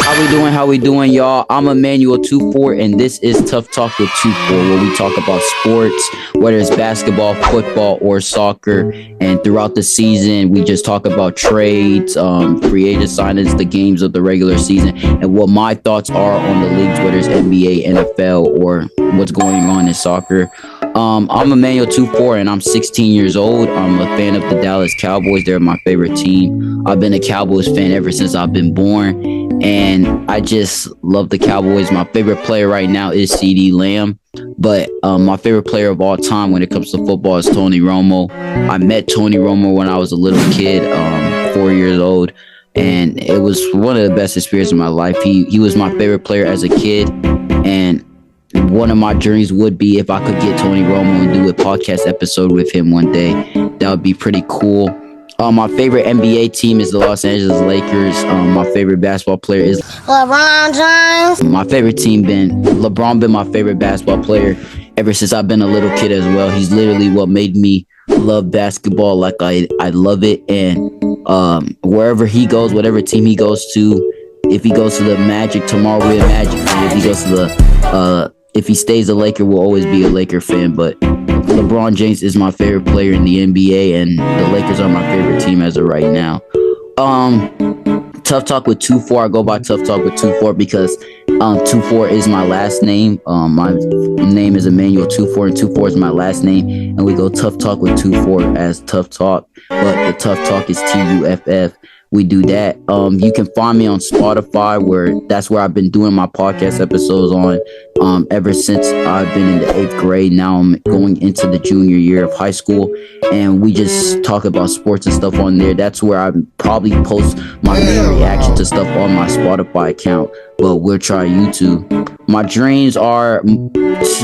How we doing, y'all? I'm Emmanuel Tuffour, and this is Tuff Talk with Tuffour, where we talk about sports, whether it's basketball, football, or soccer. And throughout the season, we just talk about trades, free agent signings, the games of the regular season, and what my thoughts are on the leagues, whether it's NBA, NFL, or what's going on in soccer. I'm Emmanuel Tuffour, and I'm 16 years old. I'm a fan of the Dallas Cowboys. They're my favorite team. I've been a Cowboys fan ever since I've been born, and I just love the Cowboys. My favorite player right now is CeeDee Lamb, but my favorite player of all time when it comes to football is Tony Romo. I met Tony Romo when I was a little kid, 4 years old, and it was one of the best experiences of my life. He was my favorite player as a kid, and one of my dreams would be if I could get Tony Romo and do a podcast episode with him one day. That would be pretty cool. My favorite NBA team is the Los Angeles Lakers. My favorite basketball player is LeBron James. My favorite team LeBron been my favorite basketball player ever since I've been a little kid as well. He's literally what made me love basketball like I love it. And wherever he goes, whatever team he goes to, if he goes to the Magic, tomorrow we're a Magic fan. If he goes to the if he stays a Laker, we'll always be a Laker fan. But LeBron James is my favorite player in the NBA, and the Lakers are my favorite team as of right now. Tuff Talk with Tuffour. I go by Tuff Talk with Tuffour because Tuffour is my last name. My name is Emmanuel Tuffour, and Tuffour is my last name. And we go Tuff Talk with Tuffour as Tuff Talk, but the Tuff Talk is TUFF. We do that. You can find me on Spotify, that's where I've been doing my podcast episodes on ever since I've been in the 8th grade. Now I'm going into the junior year of high school, and we just talk about sports and stuff on there. That's where I probably post my main reaction to stuff on my Spotify account, but we'll try YouTube. My dreams are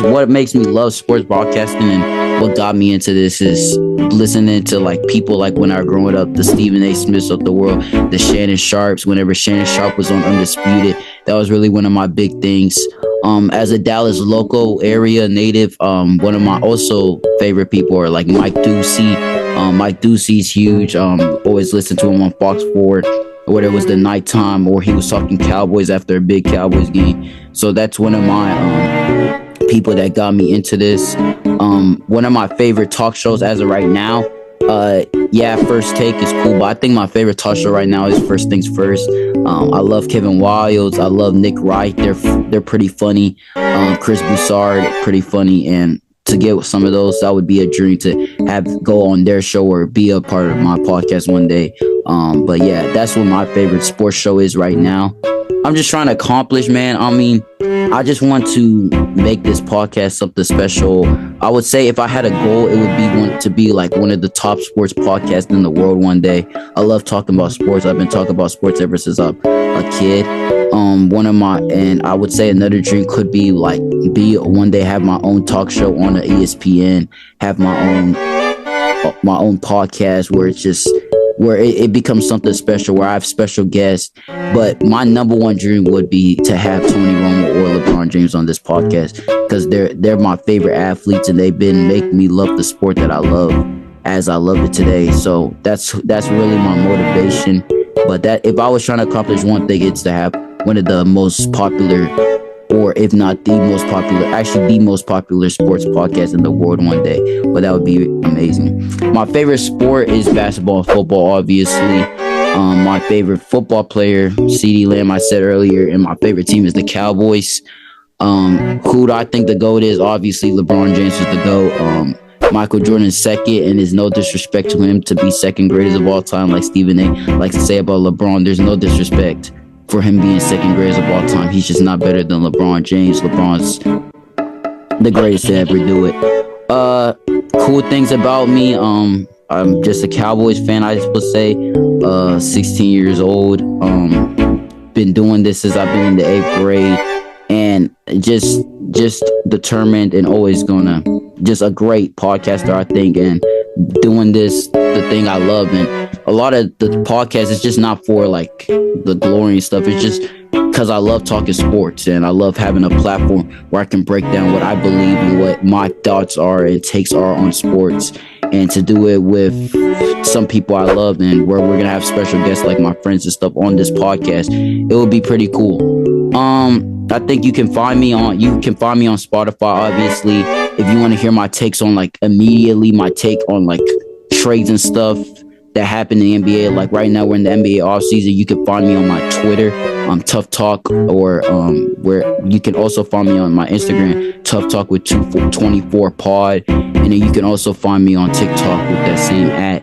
what makes me love sports broadcasting, and what got me into this is listening to like people like when I was growing up, the Stephen A. Smiths of the world, the Shannon Sharps. Whenever Shannon Sharp was on Undisputed, that was really one of my big things. As a Dallas local area native, one of my also favorite people are like Mike Ducey. Mike Ducey's huge. Always listen to him on Fox 4, whether it was the nighttime or he was talking Cowboys after a big Cowboys game. So that's one of my people that got me into this. One of my favorite talk shows as of right now, First Take is cool, but I think my favorite talk show right now is First Things First. I love Kevin Wildes. I love Nick Wright. They're pretty funny. Chris Broussard, pretty funny. And to get some of those, that would be a dream to go on their show or be a part of my podcast one day. But yeah, that's what my favorite sports show is right now. I'm just trying to accomplish, man. I mean, I just want to make this podcast something special. I would say if I had a goal, it would be to be like one of the top sports podcasts in the world one day. I love talking about sports. I've been talking about sports ever since I'm a kid. And I would say another dream could be one day have my own talk show on the ESPN, have my own podcast where it becomes something special, where I have special guests. But my number one dream would be to have Tony Romo or LeBron James on this podcast, because they're my favorite athletes, and they've been making me love the sport that I love as I love it today. So that's really my motivation. But that if I was trying to accomplish one thing, it's to have one of the most popular, or if not the most popular sports podcast in the world one day. But that would be amazing. My favorite sport is basketball and football, obviously. My favorite football player, CeeDee Lamb, I said earlier, and my favorite team is the Cowboys. Who do I think the GOAT is? Obviously, LeBron James is the GOAT. Michael Jordan is second, and there's no disrespect to him to be second greatest of all time, like Stephen A. likes to say about LeBron. There's no disrespect for him being second greatest of all time. He's just not better than LeBron James. LeBron's the greatest to ever do it. Cool things about me. I'm just a Cowboys fan, I would say. 16 years old. Been doing this since I've been in the 8th grade, and just determined and always gonna just a great podcaster, I think, and doing this the thing I love. And a lot of the podcast is just not for like the glory and stuff. It's just because I love talking sports, and I love having a platform where I can break down what I believe and what my thoughts are and takes are on sports. and to do it with some people I love, and where we're gonna have special guests like my friends and stuff on this podcast. It would be pretty cool. I think you can find me on Spotify, obviously, if you want to hear my takes on like immediately my take on like trades and stuff that happen in the NBA. Like right now we're in the NBA offseason. You can find me on my Twitter, Tuff Talk, or where you can also find me on my Instagram, Tuff Talk with 24 pod, and then you can also find me on TikTok with that same @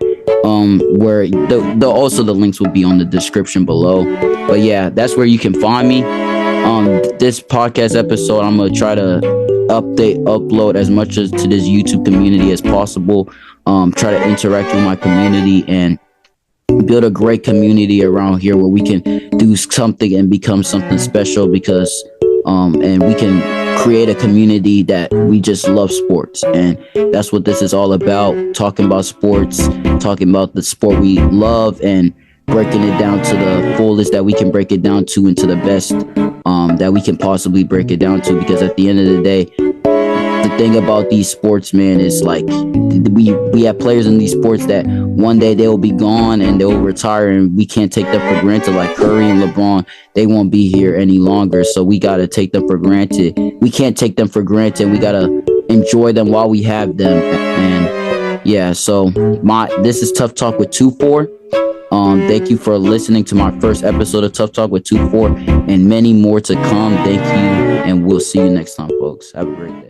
where the links will be on the description below. But yeah, that's where you can find me. This podcast episode, I'm gonna try to upload as much as to this YouTube community as possible. Try to interact with my community and build a great community around here where we can do something and become something special, because and we can create a community that we just love sports, and that's what this is all about. Talking about sports, talking about the sport we love, and breaking it down to the fullest that we can break it down to, and to the best that we can possibly break it down to. Because at the end of the day, the thing about these sports, man, is like we have players in these sports that one day they'll be gone and they'll retire, and we can't take them for granted. Like Curry and LeBron, they won't be here any longer, so we gotta take them for granted. We can't take them for granted. We gotta enjoy them while we have them. And yeah, so this is Tuff Talk with 24. Thank you for listening to my first episode of Tuff Talk with 24, and many more to come. Thank you, and we'll see you next time, folks. Have a great day.